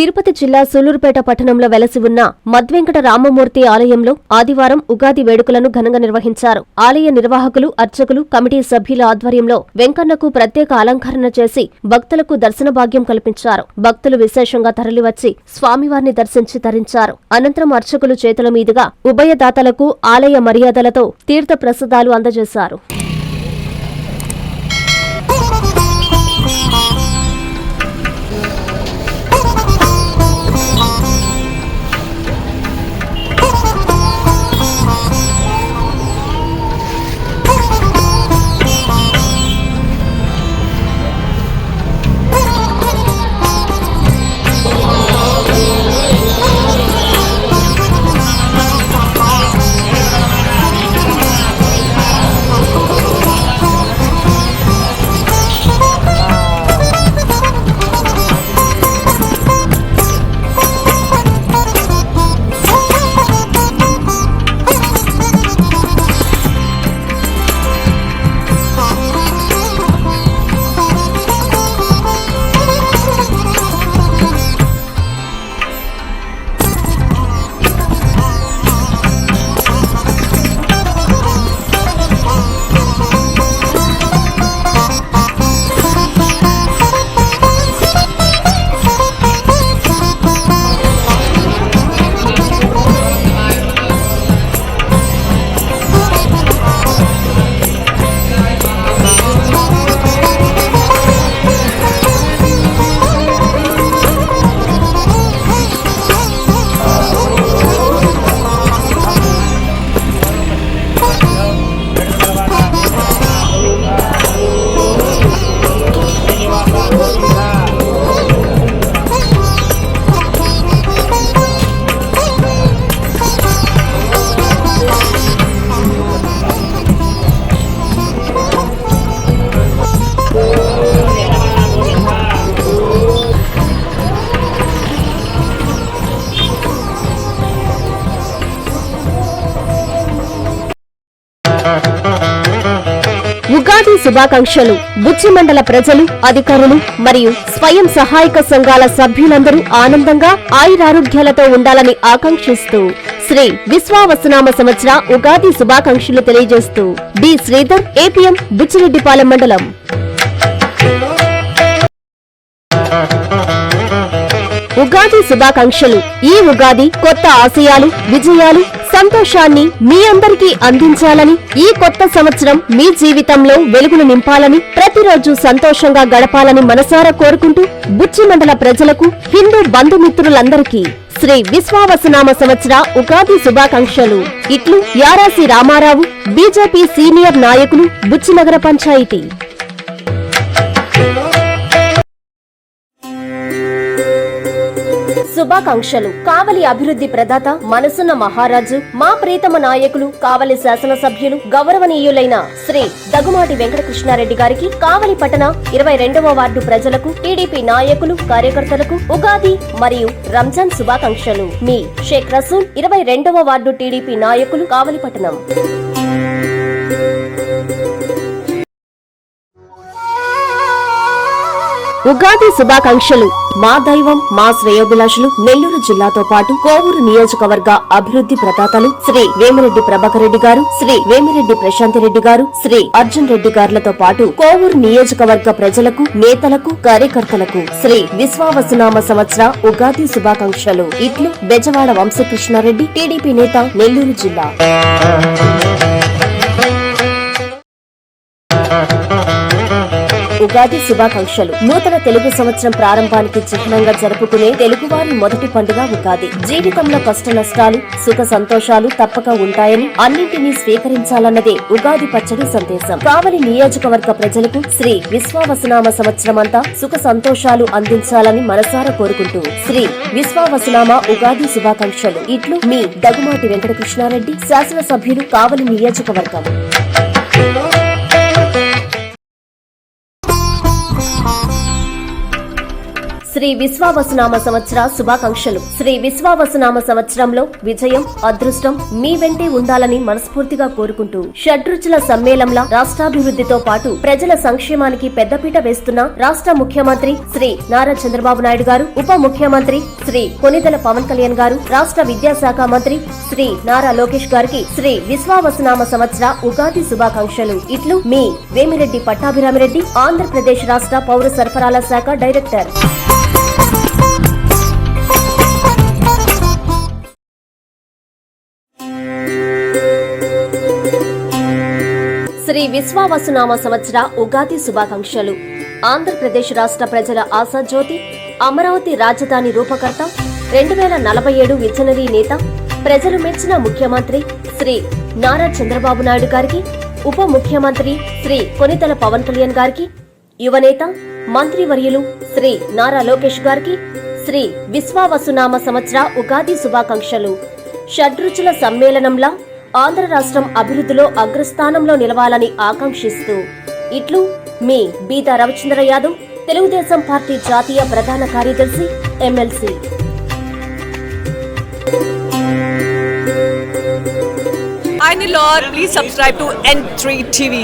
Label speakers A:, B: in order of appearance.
A: తిరుపతి జిల్లా సూలూరుపేట పట్టణంలో వెలసి ఉన్న మద్వెంకట రామమూర్తి ఆలయంలో ఆదివారం ఉగాది వేడుకలను ఘనంగా నిర్వహించారు. ఆలయ నిర్వాహకులు, అర్చకులు, కమిటీ సభ్యుల ఆధ్వర్యంలో వెంకన్నకు ప్రత్యేక అలంకరణ చేసి భక్తులకు దర్శన భాగ్యం కల్పించారు. భక్తులు విశేషంగా తరలివచ్చి స్వామివారిని దర్శించి తరించారు. అనంతరం అర్చకులు చేతుల మీదుగా ఉభయదాతలకు ఆలయ మర్యాదలతో తీర్థ ప్రసాదాలు అందజేశారు. ఉగాది శుభాకాంక్షలు. బుచ్చి మండల ప్రజలు, అధికారులు మరియు స్వయం సహాయక సంఘాల సభ్యులందరూ ఆనందంగా ఆయురారోగ్యాలతో ఉండాలని ఆకాంక్షిస్తూ శ్రీ విశ్వావసునామ సంవత్సర ఉగాది శుభాకాంక్షలు తెలియజేస్తూ డి శ్రీధర్, ఏపీఎం, బుచ్చిరెడ్డిపాలెం మండలం. ఉగాది శుభాకాంక్షలు. ఈ ఉగాది కొత్త ఆశయాలు, విజయాలు, సంతోషాన్ని మీ అందరికీ అందించాలని, ఈ కొత్త సంవత్సరం మీ జీవితంలో వెలుగులు నింపాలని, ప్రతిరోజు సంతోషంగా గడపాలని మనసారా కోరుకుంటూ బుచ్చి మండల ప్రజలకు, హిందూ బంధుమిత్రులందరికీ శ్రీ విశ్వావసునామ సంవత్సర ఉగాది శుభాకాంక్షలు. ఇట్లు యారాసి రామారావు, బీజేపీ సీనియర్ నాయకులు, బుచ్చి నగర పంచాయతీ. శుభాకాంక్షలు. కావలి అభివృద్ధి ప్రదాత, మనసున్న మహారాజు, మా ప్రీతమ నాయకులు, కావలి శాసనసభ్యులు, గౌరవనీయులైన శ్రీ దగుమాటి వెంకటకృష్ణారెడ్డి గారికి, కావలి పట్టణ 22వ వార్డు ప్రజలకు, టీడీపీ నాయకులు, కార్యకర్తలకు ఉగాది మరియు రంజాన్ శుభాకాంక్షలు. మీ షేక్ రసూల్, 22వ వార్డు టీడీపీ నాయకులు, కావలి పట్టణం. ఉగాది శుభాకాంక్షలు. మా దైవం, మా శ్రేయోభిలాషులు, నెల్లూరు జిల్లాతో పాటు కోవూరు నియోజకవర్గ అభివృద్ధి ప్రదాతలు శ్రీ వేమిరెడ్డి ప్రభాకర్ రెడ్డి గారు, శ్రీ వేమిరెడ్డి ప్రశాంత్ రెడ్డి గారు, శ్రీ అర్జున్ రెడ్డి గారులతో పాటు కోవూరు నియోజకవర్గ ప్రజలకు, నేతలకు, కార్యకర్తలకు శ్రీ విశ్వావసునామ సంవత్సర ఉగాది శుభాకాంక్షలు. ఇట్లు బెజవాడ వంశకృష్ణారెడ్డి, టీడీపీ నేత, నెల్లూరు జిల్లా. ఉగాది శుభాకాంక్షలు. నూతన తెలుగు సంవత్సరం ప్రారంభానికి చిహ్నంగా జరుపుకునే తెలుగువారి మొదటి పండుగ ఉగాది. జీవితంలో కష్ట నష్టాలు, సుఖ సంతోషాలు తప్పక ఉంటాయని, అన్నింటినీ స్వీకరించాలన్నదే ఉగాది పచ్చడి సందేశం. కావలి నియోజకవర్గ ప్రజలకు శ్రీ విశ్వావసునామ సంవత్సరమంతా సుఖ సంతోషాలు అందించాలని మనసారా కోరుకుంటూ శ్రీ విశ్వావసునామ ఉగాది శుభాకాంక్షలు. ఇట్లు మీ దగుమాటి వెంకటకృష్ణారెడ్డి, శాసనసభ్యులు, కావలి నియోజకవర్గం. శ్రీ విశ్వావసునామ సంవత్సర శుభాకాంక్షలు. శ్రీ విశ్వావసునామ సంవత్సరంలో విజయం, అదృష్టం మీ వెంటే ఉండాలని మనస్ఫూర్తిగా కోరుకుంటూ షడ్రుచుల సమ్మేళంలా రాష్ట్రాభివృద్ధితో పాటు ప్రజల సంక్షేమానికి పెద్దపీట వేస్తున్న రాష్ట్ర ముఖ్యమంత్రి శ్రీ నారా చంద్రబాబు నాయుడు గారు, ఉప ముఖ్యమంత్రి శ్రీ కొనిదెల పవన్ కళ్యాణ్ గారు, రాష్ట్ర విద్యాశాఖ మంత్రి శ్రీ నారా లోకేష్ గారికి శ్రీ విశ్వావసునామ సంవత్సర ఉగాది శుభాకాంక్షలు. ఇట్లు మీ వేమిరెడ్డి పట్టాభిరామిరెడ్డి, ఆంధ్రప్రదేశ్ రాష్ట్ర పౌర సరఫరాల శాఖ డైరెక్టర్. శ్రీ విశ్వావసునామ సంవత్సర ఉగాది శుభాకాంక్షలు. ఆంధ్రప్రదేశ్ రాష్ట్ర ప్రజల ఆశాజ్యోతి, అమరావతి రాజధాని రూపకర్త, 2047 విజనరీ నేత, ప్రజలు మెచ్చిన ముఖ్యమంత్రి శ్రీ నారా చంద్రబాబు నాయుడు గారికి, ఉప ముఖ్యమంత్రి శ్రీ కొనిదెల పవన్ కళ్యాణ్ గారికి, యువనేత మంత్రివర్యులు శ్రీ నారా లోకేష్ గారికి శ్రీ విశ్వావసునామ సంవత్సర ఉగాది శుభాకాంక్షలు. షడ్రుచుల సమ్మేళనంలా ఆంధ్ర రాష్ట్రం అభివృద్ధిలో అగ్రస్థానంలో నిలవాలని ఆకాంక్షిస్తూ ఇట్లు మీ బీదా రవిచంద్ర యాదవ్, తెలుగుదేశం పార్టీ జాతీయ ప్రధాన కార్యదర్శి, MLC.
B: Hi Nilor, please subscribe to N3 TV.